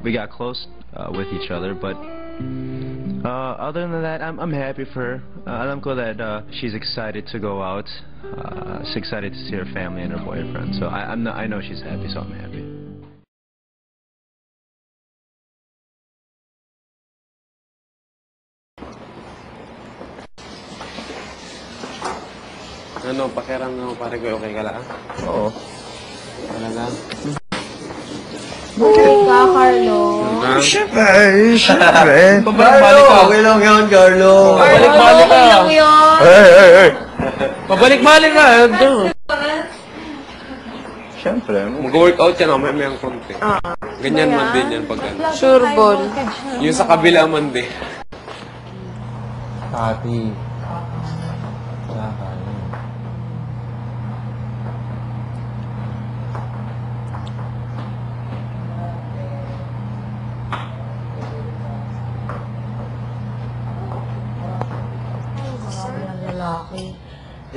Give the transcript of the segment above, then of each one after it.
we got close with each other, but other than that, I'm happy for her. Alam ko that she's excited to go out. She's excited to see her family and her boyfriend. So I know she's happy, so I'm happy. Ano, pakiram mo pare ko, okay ka lang? Oo. Talaga? Okay ka, Carlo. Siyempre. Pabalik-balik ka. Okay lang yun, Carlo. Pabalik-balik ka. Okay lang yun. Hey. Pabalik-balik ka. Siyempre. Mag-workout yan, may ang konti. Ganyan man din yan pag ano. Sure ball. Yung sa kabila man din. Tati.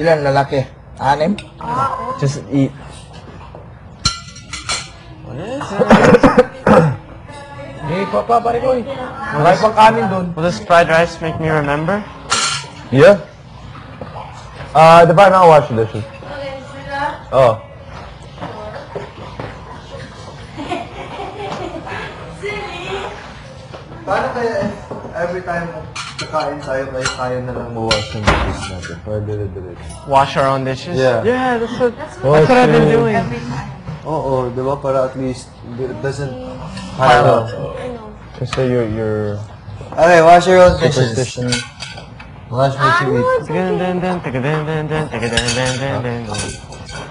Ilan lalaki? 6? Just eat. Hey, papa, pare ko eh. Marami pang kanin doon. Will this fried rice make me remember? Yeah. The part now wash the dishes. Oh. Paano kaya every time kakain tayo, kaya na lang mawash ng dishes natin? Para dire-diretso. Wash our own dishes? Yeah. Yeah, that's what I've been doing. Oo, di ba? Para at least it doesn't pile up. Kasi your Okay, wash your own dishes. superstition. Wash what you eat.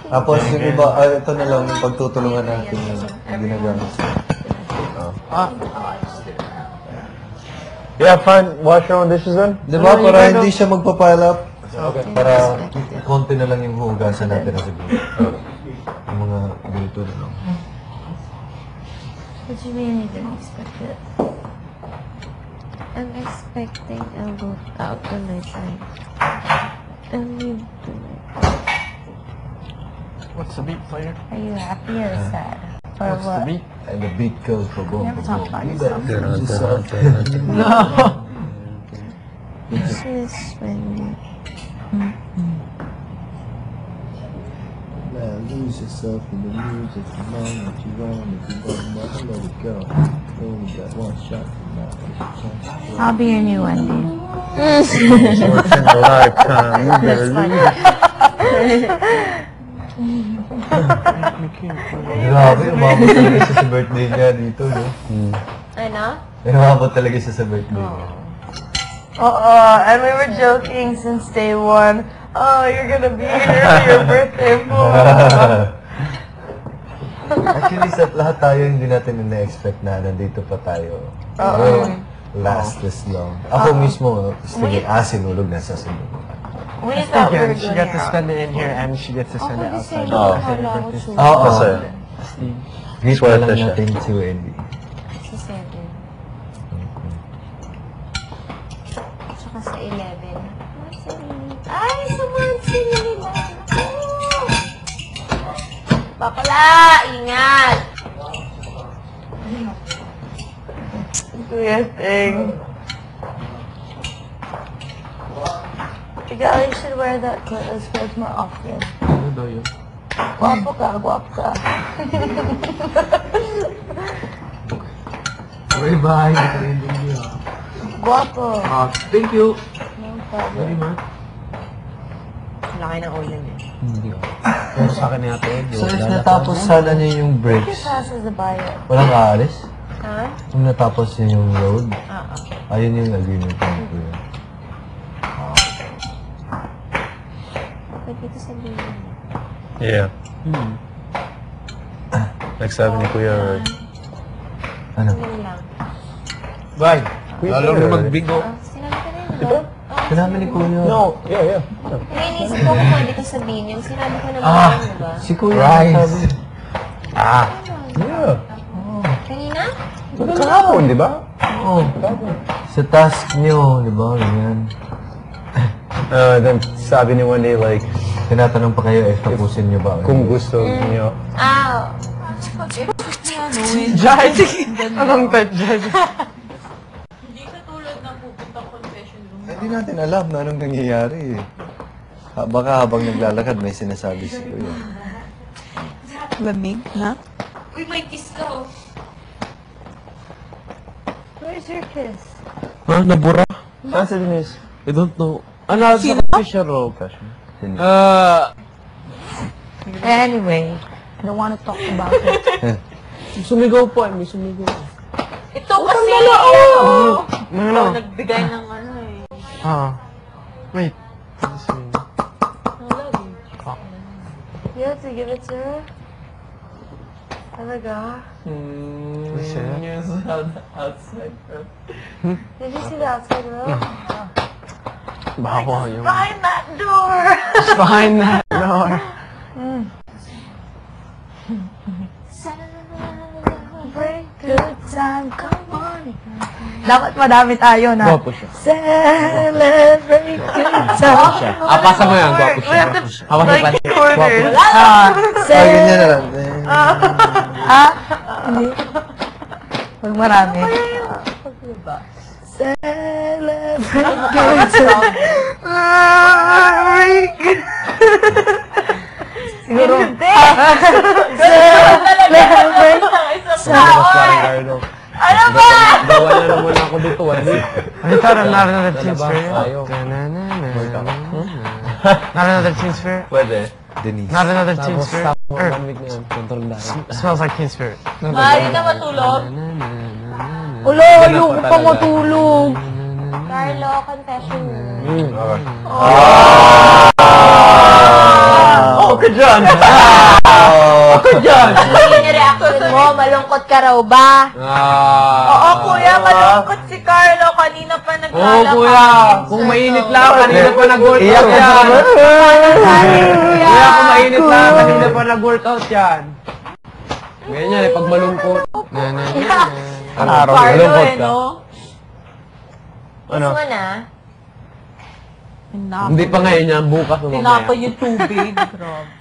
Tapos yung iba, ito na lang yung pagtutulungan natin yung ginagamit. Yeah, fine. Wash your own dishes then? Di ba? Para hindi siya magpa-pile up. Okay. Para konti na lang yung hugasan natin na siguro. Yung mga ganito na lang. What do you mean you didn't expect it? I'm expecting I'll go out on my side. And you do it. What's the beat player? Are you happy or sad? Or What's what? the beat? And the beat goes for boom. Never talk about yourself. No! This is when you... Lose yourself in the music, the moment you want, if you don't never let it go. Only got one shot from now. I'll be your new Wendy. Once in a lifetime, you better leave. Grabe, umabot talaga siya sa birthday niya dito, no? Ano? Umabot talaga siya sa birthday niya. And we were joking since day one. Oh, you're gonna be here for your birthday, po. Actually, sa lahat tayo hindi natin na-expect na nandito pa tayo. Last this long. Ako mismo, sinulog na sa sinulog. We thought we were She gonna got to spend it in here and she gets to spend it outside. Oo, sir. He's worth it siya. Natin si Wendy. Sa 7. Tsaka sa 11. Ay, sa Mansi nila. Bakla! Ingat! Kuya Ting. Ikaw, you should wear that those clothes more often. Ano daw yun? Guwapo ka, guwapo ka. Uy, bye. Nakarinding niyo. Guwapo. Thank you. No problem. Very much. Laki ng ulo niya. Hindi ko. Pero sa akin yata yun. So, if natapos sana niya yung Your breaks, class is a buyer. walang aalis? Ha? Kung natapos niya yung road, ayun yung agreement niya po yun. Pwede ko sabihin. Yeah. Nagsabi ni Kuya Roy. Ano? Yun lang. Bye! Lalo na magbigo. Sinabi ko na yun, diba? Sinabi ni Kuya. No, yeah. May inisip ko kung pwede ko sabihin yung sinabi ko naman yun, diba? Si Kuya nagsabi. Yeah. Kanina? Kahapon, di ba? Oo. Sa task niyo, di ba? Ganyan. Then sabi ni Wendy, like, Tinatanong pa kayo if tapusin niyo ba? kung gusto niyo. Ah, Judge! Anong type, Judge? Hindi natin alam na anong nangyayari eh. Baka habang naglalakad may sinasabi si Kuya. Lamig na? Uy, may kiss ka oh. Where's your kiss? Ha? Nabura? Saan si Denise? I don't know. Ano? Sino? Fisher Row. Anyway, I don't want to talk about it. Sumigaw po. May sumigaw. Ito kasi, Ano? nagbigay ng ano eh. Ah. Wait. You have to give it to her? Talaga? Did you see the outside room? Bawa yung... Behind that door! Behind that door. Celebrate good time, come on. Dapat madami tayo na. Gwapo siya. Celebrate good time. Pasa mo yan. Gwapo siya. Hawa sa Like panty. orders. Ganyan na lang. Hindi. Huwag marami. Celebrate good time. Siguro. Celebrate. Ano ba? Bawal na naman ako dito. Ay, tara, another team's fair. Not another team's fair. Pwede. Denise. Not another team's fair. Smells like team's fair. Maaari na matulog. Ulo, ayoko pa matulog. Carlo, confession mo. Ako dyan! Ako dyan! Ano yung reaction mo? Malungkot ka raw ba? Oo, kuya, malungkot si Carlo. Kanina pa Oo, naglalakad. kuya! Kung mainit lang, kanina pa nag-workout yan! Kuya, kung mainit lang, kanina pa nag-workout yan! Ganyan eh, pag malungkot. Araw, Carlo malungkot eh, ka. no? Ano? Kiss mo na. Hindi pa ngayon yan, bukas o mamaya. Tinapay yung tubig. Grabe.